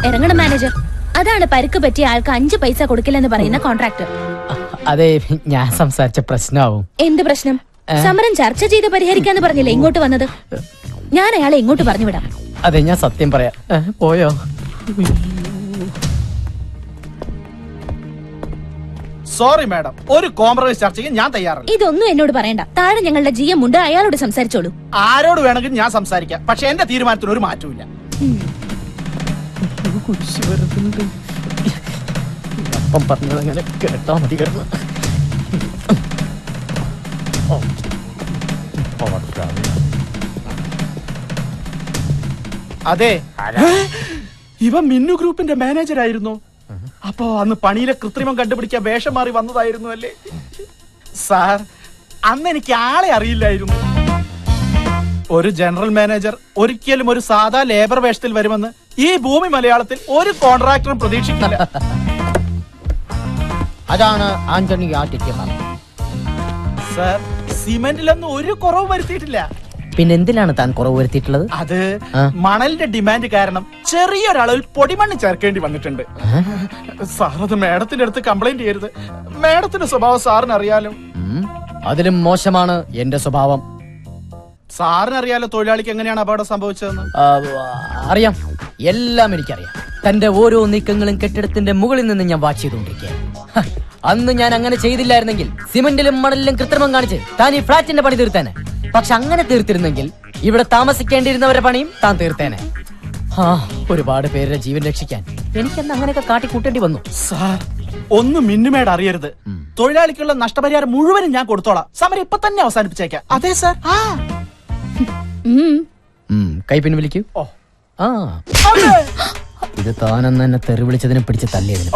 ഇറങ്ങണം മാനേജർ. അതാണ് പരിക്ക് പറ്റിയ ആൾക്ക് 5 പൈസ കൊടുക്കില്ലെന്ന് പറയുന്ന കോൺട്രാക്ടർ. അതെ, ഞാൻ സംസാരിച്ച പ്രശ്നമാവും. എന്ത് പ്രശ്നം? സമരം ചർച്ച ചെയ്ത് പരിഹരിക്കാന്ന് പറഞ്ഞില്ലേ ഇങ്ങോട്ട് വന്നത്? ഞാൻ അയാളെ ഇങ്ങോട്ട് പറഞ്ഞു വിടാം. അതെ, ഞാൻ സത്യം പറയാം. പോയോ? സോറി മാഡം, ഒരു കോംപ്രമൈസ് ചർച്ചയ്ക്ക് ഞാൻ തയ്യാറല്ല. ഇതൊന്നും എന്നോട് പറയണ്ട. താഴെ ഞങ്ങളുടെ GM ഉണ്ട്, അയാളോട് സംസാരിച്ചോളൂ. ആരോട് വേണമെങ്കിലും ഞാൻ സംസാരിക്കാം, പക്ഷെ എന്റെ തീരുമാനത്തിന് ഒരു മാറ്റമില്ല. അപ്പം പറഞ്ഞതങ്ങനെ കേട്ടാ മതി. കിടന്ന് അതെ, ഇവ മിന്നു ഗ്രൂപ്പിന്റെ മാനേജർ ആയിരുന്നു. അപ്പോ അന്ന് പണിയിലെ കൃത്രിമം കണ്ടുപിടിക്കാൻ വേഷം മാറി വന്നതായിരുന്നു അല്ലേ സാർ? അന്ന് എനിക്ക് ആളെ അറിയില്ലായിരുന്നു. ഒരു ജനറൽ മാനേജർ ഒരിക്കലും ഒരു സാധാ ലേബർ വേഷത്തിൽ വരുമെന്ന് ഈ ഭൂമി മലയാളത്തിൽ ഒരു കോൺട്രാക്ടറും പ്രതീക്ഷിക്കില്ല. അതാണ് ആന്റണി ആദ്യത്തെ സാർ, സിമെന്റിലൊന്നും ഒരു കുറവ് വരുത്തിയിട്ടില്ല. പിന്നെ എന്തിനാണ് താൻ കുറവ് വരുത്തിയിട്ടുള്ളത്? അത് മണലിന്റെ ഡിമാൻഡ് കാരണം ചെറിയൊരളവിൽ പൊടിമണ്ണ് ചേർക്കേണ്ടി വന്നിട്ടുണ്ട്. സാർ, അത് മേഡത്തിന്റെ അടുത്ത് കംപ്ലൈന്റ് ചെയ്യരുത്. മേഡത്തിന്റെ സ്വഭാവം സാറിന് അറിയാലോ. അതിലും മോശമാണ് എന്റെ സ്വഭാവം. സാറിന് അറിയാലോ തൊഴിലാളിക്ക് എങ്ങനെയാണ് അപകടം സംഭവിച്ചതെന്ന്. അറിയാം, എല്ലാം എനിക്കറിയാം. തന്റെ ഓരോ നീക്കങ്ങളും കെട്ടിടത്തിന്റെ മുകളിൽ നിന്ന് ഞാൻ വാച്ച് ചെയ്തുകൊണ്ടിരിക്കുകയാണ്. അന്ന് ഞാൻ അങ്ങനെ ചെയ്തില്ലായിരുന്നെങ്കിൽ സിമന്റിലും മണലിലും കൃത്രിമം കാണിച്ച് താൻ ഈ ഫ്ളാറ്റിന്റെ പണി തീർത്തേനെ. പക്ഷെ അങ്ങനെ തീർത്തിരുന്നെങ്കിൽ ഇവിടെ താമസിക്കേണ്ടിയിരുന്നവരുടെ പണിയും താൻ തീർത്തേനെ. ഒരുപാട് പേരുടെ ജീവൻ രക്ഷിക്കാൻ എനിക്കെന്ന് അങ്ങനെയൊക്കെ കാട്ടിക്കൂട്ടേണ്ടി വന്നു. സാർ, ഒന്ന് മിന്നുമേട് അറിയരുത്. തൊഴിലാളിക്കുള്ള നഷ്ടപരിഹാരം മുഴുവനും ഞാൻ കൊടുത്തോളാം. സമരം ഇപ്പൊ തന്നെ അവസാനിപ്പിച്ചേക്കാം. അതെ സാർ. കൈ പിൻവലിക്കൂ. ഇത് താനെന്ന് എന്നെ തെറി വിളിച്ചതിനും പിടിച്ച് തല്ലിയതിനും,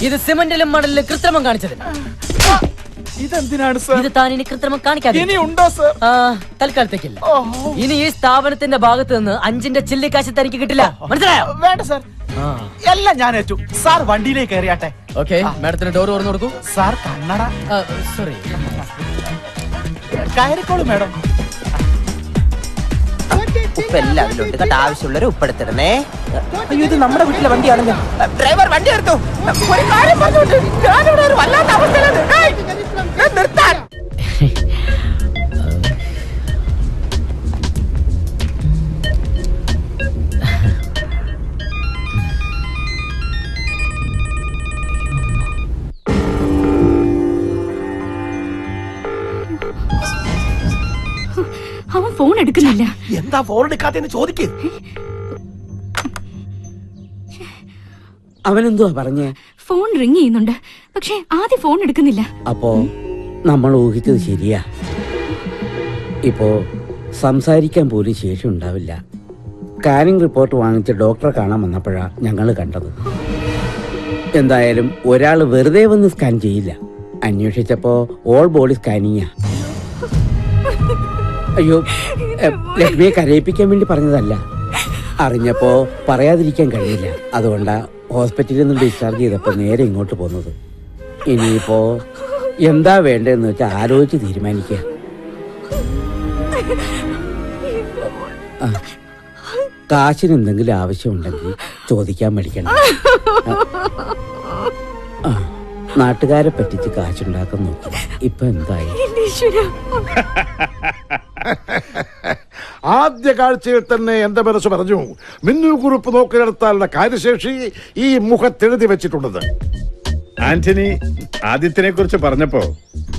ഇത് സിമന്റിലും മണലിലും കൃത്രിമം കാണിച്ചതിന്. ഇതെന്തിനാണ് സാർ? ഇത് താൻ ഇനി കൃത്രിമം കാണിക്കാതെ ഉണ്ടോ സാർ? തൽക്കാലത്തേക്കില്ല. ഇനി ഈ സ്ഥാപനത്തിന്റെ ഭാഗത്ത് നിന്ന് 5ന്റെ ചില്ലിക്കാശ് തനിക്ക് കിട്ടില്ല. മനസ്സിലായോ? വേണ്ട സാർ, എല്ലാം ഞാൻ ഏറ്റു. സാർ വണ്ടിയിലേക്ക് കയറിയാട്ടെ. ഓക്കെ, മാഡത്തിന് ഡോർ തുറന്നു കൊടുക്കൂ. സാർ, കണ്ണട. സോറി, കയറിക്കോളൂ മാഡം. ഉപ്പ് എല്ലാം അതിലുണ്ട് കേട്ടോ. ആവശ്യമുള്ളവരെ ഉപ്പെടുത്തിടണേ. അയ്യോ, ഇത് നമ്മുടെ വീട്ടിലെ വണ്ടിയാണല്ലോ. ഡ്രൈവർ വണ്ടി എടുത്തു. ഒരു കാര്യം പറഞ്ഞോട്ട് ഞാനിവിടെ ഒരു വല്ലാത്ത അവസ്ഥയിലാണ്. നിർത്താൻ. അവൻ ഫോൺ എടുക്കുന്നില്ല. എന്താ ഫോൺ എടുക്കാത്തെന്ന് ചോദിക്ക്. അവനെന്തുവാ പറഞ്ഞേ? ഫോൺ റിങ് ചെയ്യുന്നുണ്ട്, പക്ഷെ ആദ്യം ഫോൺ എടുക്കുന്നില്ല. അപ്പോ നമ്മൾ ഊഹിച്ചത് ശരിയാ. ഇപ്പോ സംസാരിക്കാൻ പോലും ശേഷി ഉണ്ടാവില്ല. സ്കാനിംഗ് റിപ്പോർട്ട് വാങ്ങിച്ച് ഡോക്ടറെ കാണാൻ വന്നപ്പോഴാ ഞങ്ങൾ കണ്ടത്. എന്തായാലും ഒരാൾ വെറുതെ വന്ന് സ്കാൻ ചെയ്യില്ല. അന്വേഷിച്ചപ്പോ ഓൾ ബോഡി സ്കാനിങ്ങാ. അയ്യോ, ലക്ഷ്മിയെ കരയിപ്പിക്കാൻ വേണ്ടി പറഞ്ഞതല്ല. അറിഞ്ഞപ്പോ പറയാതിരിക്കാൻ കഴിയില്ല. അതുകൊണ്ടാ ഹോസ്പിറ്റലിൽ നിന്ന് ഡിസ്ചാർജ് ചെയ്തപ്പോ നേരെ ഇങ്ങോട്ട് പോകുന്നത്. ഇനിയിപ്പോ എന്താ വേണ്ടതെന്ന് വെച്ചാൽ ആലോചിച്ച് തീരുമാനിക്കുക. കാശിന് എന്തെങ്കിലും ആവശ്യമുണ്ടെങ്കിൽ ചോദിക്കാൻ മടിക്കണം. നാട്ടുകാരെ പറ്റിച്ച് കാശുണ്ടാക്കാൻ നോക്കി. ഇപ്പൊ എന്തായി? ആദ്യ കാഴ്ചയിൽ തന്നെ എന്റെ മനസ്സ് പറഞ്ഞു, മിന്നു ഗ്രൂപ്പ് നോക്കി നടത്താനുള്ള കാര്യശേഷി ഈ മുഖത്തെഴുതി വെച്ചിട്ടുള്ളത്. ആന്റണി ആദിത്യനെ കുറിച്ച് പറഞ്ഞപ്പോ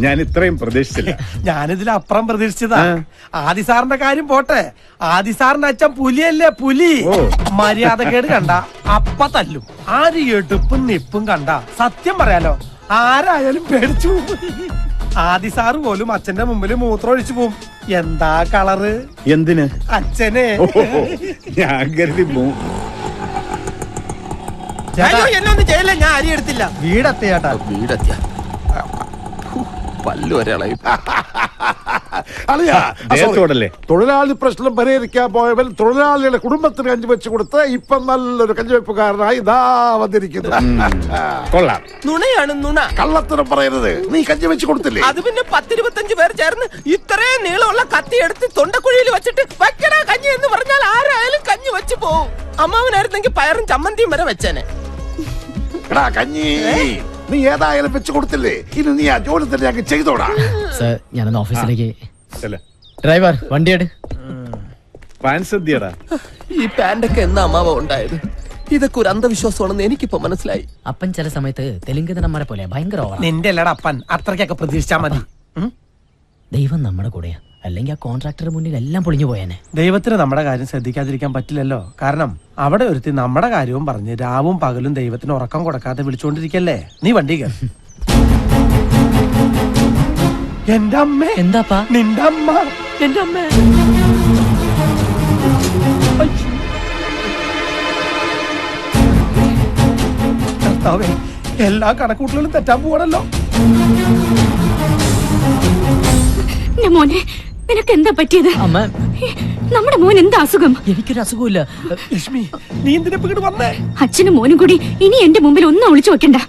ഞാൻ ഇത്രയും പ്രതീക്ഷിച്ചില്ല. ഞാനിതിലപ്പുറം പ്രതീക്ഷിച്ചതാ. ആദിസാറിന്റെ കാര്യം പോട്ടെ, ആദിസാറിന്റെ അച്ഛൻ പുലിയല്ലേ, പുലി. മര്യാദക്കേട് കണ്ട അപ്പ തല്ലും. ആര് എടുപ്പും നിപ്പും കണ്ട സത്യം പറയാലോ ആരായാലും പേടിച്ചു. ആദിസാറ് പോലും അച്ഛന്റെ മുമ്പിൽ മൂത്രം ഒഴിച്ചു പോവും. എന്താ കളറ്? എന്തിന്? അച്ഛനെ. ഞാൻ കരുതി എന്നൊന്നും ചെയ്യില്ല, ഞാൻ അരി എടുത്തില്ല. വീടെത്തിയാട്ടാ. വീടെത്തിയ പല്ലു ഒരാളായി. തൊഴിലാളി പ്രശ്നം പരിഹരിക്കാൻ പോയവൻ തൊഴിലാളിയുടെ കുടുംബത്തിന് കഞ്ഞി വെച്ച് കൊടുത്ത് ഇപ്പൊ നല്ലൊരു കഞ്ഞിവെപ്പുകാരനായി ഇതാ വന്നിരിക്കുന്നു. കൊള്ളാം. നുണയാണ് നുണ. കള്ളത്തരം പറയരുത്. നീ കഞ്ഞി വെച്ച് കൊടുത്തില്ലേ? അത് പിന്നെ 10-25 പേർ ചേർന്ന് ഇത്രയും നീളമുള്ള കത്തി എടുത്ത് തൊണ്ടക്കുഴിയിൽ വെച്ചിട്ട് വയ്ക്കണ കഞ്ഞി എന്ന് പറഞ്ഞാൽ ആരായാലും കഞ്ഞി വെച്ച് പോവും. അമ്മാവനായിരുന്നെങ്കിൽ പയറും ചമ്മന്തിയും വരെ വെച്ചേനെ. എടാ കഞ്ഞി, നീ ഏതായാലും വെച്ച് കൊടുത്തില്ലേ, ഇനി നീ ആ ജോലി തന്നെ ഞങ്ങൾക്ക് ചെയ്തോടാ. സർ ഞാനൊന്ന് ഓഫീസിലേക്ക്. ചെല്ല. ഡ്രൈവർ വണ്ടിയെട്. പാൻ സദ്യടാ. ഈ പാന്റൊക്കെ എന്നാ അമ്മാവ ഉണ്ടായത്? ഇതൊക്കെ ഒരു അന്ധവിശ്വാസമാണെന്ന് എനിക്കിപ്പോ മനസ്സിലായി. അപ്പൻ ചില സമയത്ത് തെലുങ്ക് നടന്മാരെ പോലെ ഭയങ്കര ഓവറാ. നിന്റെ അല്ലട അപ്പൻ, അത്രയ്ക്കൊക്കെ പ്രതീക്ഷിച്ചാ മതി. ദൈവം നമ്മുടെ കൂടെയാ, അല്ലെങ്കിൽ ആ കോൺട്രാക്ടറുടെ മുന്നിൽ എല്ലാം പൊളിഞ്ഞു പോയേനെ. ദൈവത്തിന് നമ്മുടെ കാര്യം ശ്രദ്ധിക്കാതിരിക്കാൻ പറ്റില്ലല്ലോ. കാരണം അവിടെ ഒരുത്തി നമ്മുടെ കാര്യവും പറഞ്ഞ് രാവും പകലും ദൈവത്തിന് ഉറക്കം കൊടുക്കാതെ വിളിച്ചോണ്ടിരിക്കല്ലേ. നീ വണ്ടി കയറി. എന്റെ അമ്മ. എന്താപ്പാ? നിന്റെ അമ്മ. എന്റെ അമ്മ. കർത്താവേ, എല്ലാ കണക്കൂട്ടലും തെറ്റാൻ പോവാണല്ലോ. മോനെ, നിനക്ക് എന്താ പറ്റിയത്? അമ്മ, നമ്മുടെ മോൻ എന്താ അസുഖം? എനിക്കൊരു അസുഖമില്ല. ലക്ഷ്മി, നീ എന്തിനാ ഇങ്ങോട്ട് വന്നേ? അച്ഛനും മോനും കൂടി ഇനി എന്റെ മുമ്പിൽ ഒന്നും ഒളിച്ചു വെക്കണ്ട.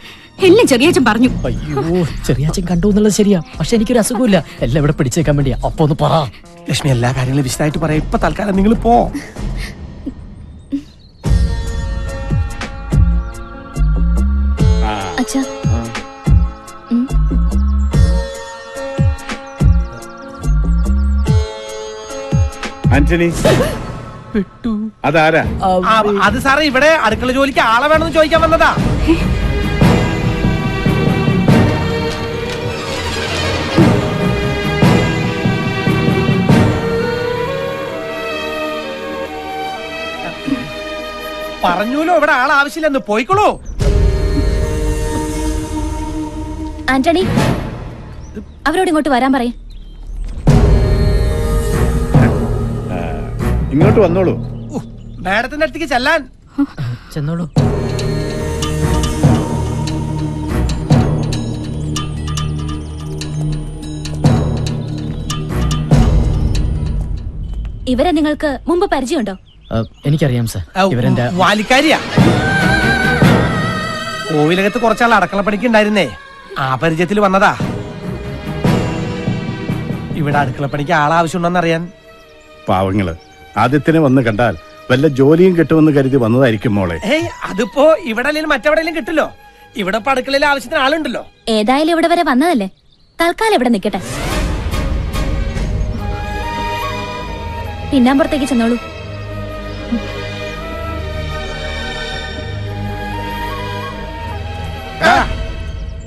എല്ലാം ചെറിയച്ഛൻ പറഞ്ഞു. അയ്യോ, ചെറിയാച്ചൻ കണ്ടു എന്നുള്ളത് ശരിയാ, പക്ഷെ എനിക്കൊരു അസുഖമില്ല. എല്ലാം ഇവിടെ പിടിച്ചേക്കാൻ വേണ്ടിയാ. അപ്പൊ ഒന്ന് പറ. ലക്ഷ്മി, എല്ലാ കാര്യങ്ങളും വിശദമായിട്ട് പറയാം. ഇപ്പൊ തൽക്കാലം നിങ്ങൾ പോ. അച്ഛാ, ആന്റണി, അതാരാ? അത് സാറേ, ഇവിടെ അടുക്കള ജോലിക്ക് ആളെ വേണമെന്ന് ചോദിക്കാൻ വന്നതാ. പറഞ്ഞൂലോ ഇവിടെ ആൾ ആവശ്യമില്ലെന്ന്. പോയിക്കോളൂ. ആന്റണി, അവരോട് ഇങ്ങോട്ട് വരാൻ പറയും. ഇങ്ങോട്ട് വന്നോളൂ. മാഡത്തിന്റെ അടുത്തേക്ക് ചെല്ലാൻ. ചെന്നോളൂ. ഇവരെ നിങ്ങൾക്ക് മുമ്പ് പരിചയമുണ്ടോ? എനിക്കറിയാം സർ, ഇവരെന്റെ വാലിക്കാരിയാ. കോവിലകത്ത് കുറച്ചാൾ അടുക്കളപ്പണിക്ക് ഉണ്ടായിരുന്നേ, ആ പരിചയത്തിൽ വന്നതാ. ഇവിടെ അടുക്കളപ്പണിക്ക് ആളാവശ്യമുണ്ടോന്ന് അറിയാൻ. പാവങ്ങള് ആദ്യത്തിനെ വന്ന് കണ്ടാൽ വല്ല ജോലിയും കിട്ടുമെന്ന് കരുതി വന്നതായിരിക്കും മോളെ. ഏയ്, അതിപ്പോ ഇവിടെ അല്ലെങ്കിൽ മറ്റെവിടെയെങ്കിലും കിട്ടില്ലോ. ഇവിടെ ഇപ്പൊ അടുക്കളയിൽ ആവശ്യത്തിന് ആളുണ്ടല്ലോ. ഏതായാലും ഇവിടെ വരെ വന്നതല്ലേ, തൽക്കാലം ഇവിടെ നിൽക്കട്ടെ. പിന്നാമ്പുറത്തേക്ക് ചെന്നോളൂ.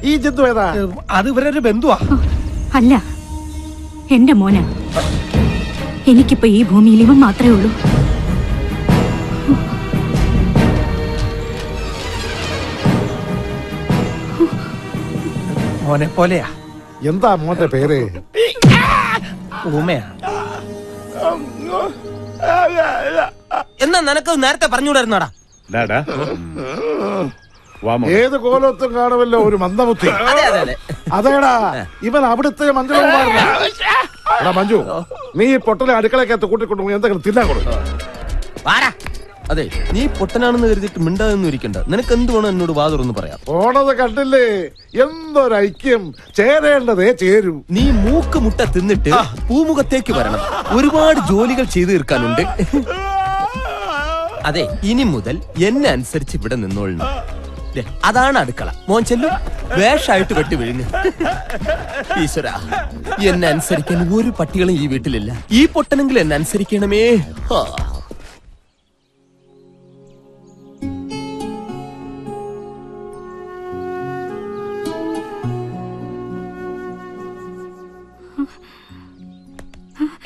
ഈ ജന്തു ഏതാ? അത് ഇവരൊരു ബന്ധുവാ. അല്ല, എന്റെ മോനാ. എനിക്കിപ്പോ ഈ ഭൂമിയിൽ ഇവൻ മാത്രമേ ഉള്ളൂ. മോനെ പോലെയാ. എന്താ മോന്റെ പേര്? ഊമയാ. എന്നാ നിനക്ക് നേരത്തെ പറഞ്ഞുകൂടായിരുന്നാടാ? ഡാടാ, വാ മോളെ. ഏത് കോലത്തും കാണുമല്ലോ ഒരു മന്ദബുദ്ധി. അതെ അതെ അതെ. അതേടാ, ഇവൻ അവിടുത്തെ മഞ്ജുകുമാരനാ. മഞ്ജു, നീ ഈ പൊട്ടലെ അടുക്കളക്കകത്ത് കൂട്ടിക്കൊണ്ടു എന്തെങ്കിലും തിന്നാൻ കൊടുക്കും. അതെ, നീ പൊട്ടനാണെന്ന് കരുതിയിട്ട് മിണ്ടാതൊന്നും ഇരിക്കണ്ട. നിനക്ക് എന്ത് വേണം എന്നോട് വാതുറന്ന് പറയാം. പോണത് കണ്ടില്ലേ, എന്തൊരൈക്യം. ചേരേണ്ടതേ ചേരൂ. നീ മൂക്ക് മുട്ട തിന്നിട്ട് പൂമുഖത്തേക്ക് വരണം. ഒരുപാട് ജോലികൾ ചെയ്തു തീർക്കാനുണ്ട്. അതെ, ഇനി മുതൽ എന്നെ അനുസരിച്ച് ഇവിടെ നിന്നോളണം. ദേ, അതാണ് അടുക്കള. മോൻ ചെല്ലും, വേഷായിട്ട് വെട്ടി വീഴുന്നു. ഈശ്വര, എന്നെ അനുസരിക്കാൻ ഒരു പട്ടികളും ഈ വീട്ടിലില്ല. ഈ പൊട്ടനെങ്കിലും എന്നെ അനുസരിക്കണമേ.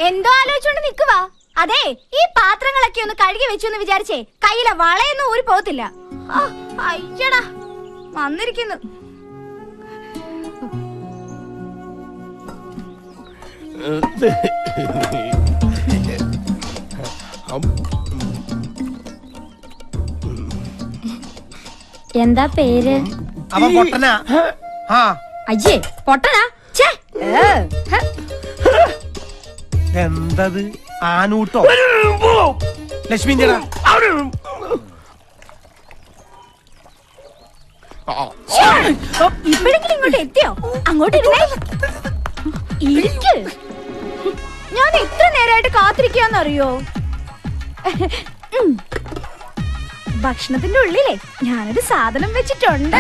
എന്തോ ആലോചിച്ചോണ്ട് നിക്കുവാ. അതെ, ഈ പാത്രങ്ങളൊക്കെ ഒന്ന് കഴുകി വെച്ചു എന്ന് വിചാരിച്ചേ കയ്യിലെ വളയൊന്നും ഊരി പോകത്തില്ല. അയ്യടാ, വന്നിരിക്കുന്നു. എന്താ പേര്? അവൻ പൊട്ടനാ. അയ്യേ, പൊട്ടനാ? എന്തത്? ആനൂട്ടോ? ലക്ഷ്മി ഇവിടെങ്കിലും ഇങ്ങോട്ട് എത്തിയോ? അങ്ങോട്ട് ഇരുന്നേ. ഇരിക്ക്. ഞാൻ എത്ര നേരമായിട്ട് കാത്തിരിക്കാന്നറിയോ? ഭക്ഷണത്തിന്റെ ഉള്ളിലേ ഞാനൊരു സാധനം വെച്ചിട്ടുണ്ട്.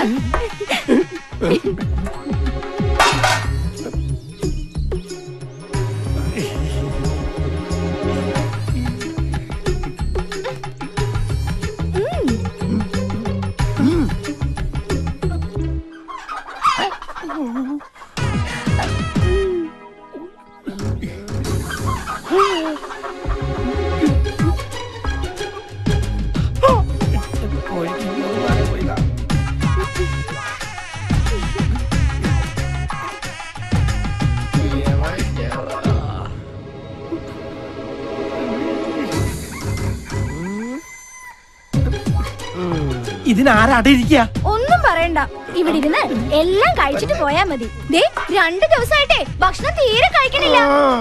ഇതിനാരാടെ ഇരിക്കുക? ഒന്നും പറയണ്ട, ഇവിടെ ഇരുന്ന് എല്ലാം കഴിച്ചിട്ട് പോയാ മതി. ദേ 2 ദിവസമായിട്ടേ ഭക്ഷണം തീരെ കഴിക്കണില്ല.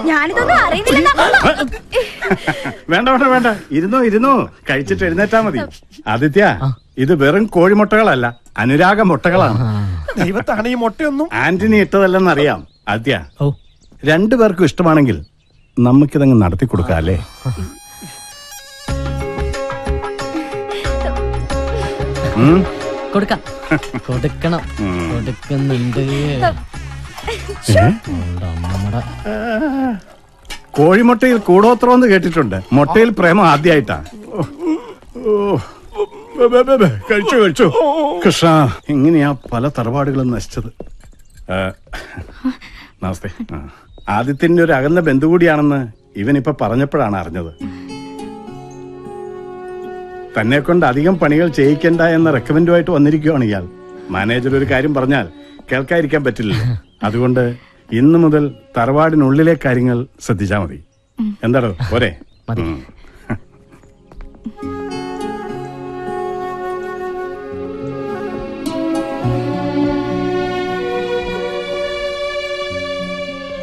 ഞാനിതൊന്നും അറിയുന്നില്ലെന്നാ. വേണ്ട വേണ്ട വേണ്ട, ഇരുന്നോ കഴിച്ചിട്ട് എഴുന്നേറ്റാ മതി. ആദിത്യ, ഇത് വെറും കോഴിമുട്ടകളല്ല, അനുരാഗ മുട്ടകളാണ്. ദൈവത്താണ് ഈ മുട്ടയൊന്നും. ആന്റണി ഇട്ടതല്ലെന്നറിയാം. ആദിത്യ, 2 പേർക്കും ഇഷ്ടമാണെങ്കിൽ നമുക്കിതങ്ങ് നടത്തി കൊടുക്കാം അല്ലേ? കൊടുക്കണം കൊടുക്കുന്നുണ്ട്. കോഴിമുട്ടയിൽ കൂടോത്രമെന്ന് കേട്ടിട്ടുണ്ട്, മുട്ടയിൽ പ്രേമം ആദ്യമായിട്ടാ. കഴിച്ചു കൃഷ്ണ, എങ്ങനെയാ പല തറവാടുകളും നശിച്ചത്. നമസ്തേ. ആദിത്യന്റെ ഒരു അകന്ന ബന്ധു കൂടിയാണെന്ന് ഇവനിപ്പൊ പറഞ്ഞപ്പോഴാണ് അറിഞ്ഞത്. തന്നെ കൊണ്ട് അധികം പണികൾ ചെയ്യിക്കണ്ട എന്ന റെക്കമെൻഡുമായിട്ട് വന്നിരിക്കുകയാണ് ഇയാൾ. മാനേജർ ഒരു കാര്യം പറഞ്ഞാൽ കേൾക്കാതിരിക്കാൻ പറ്റില്ല. അതുകൊണ്ട് ഇന്നു മുതൽ തറവാടിനുള്ളിലെ കാര്യങ്ങൾ ശ്രദ്ധിച്ചാൽ മതി. എന്താടോ പോരെ?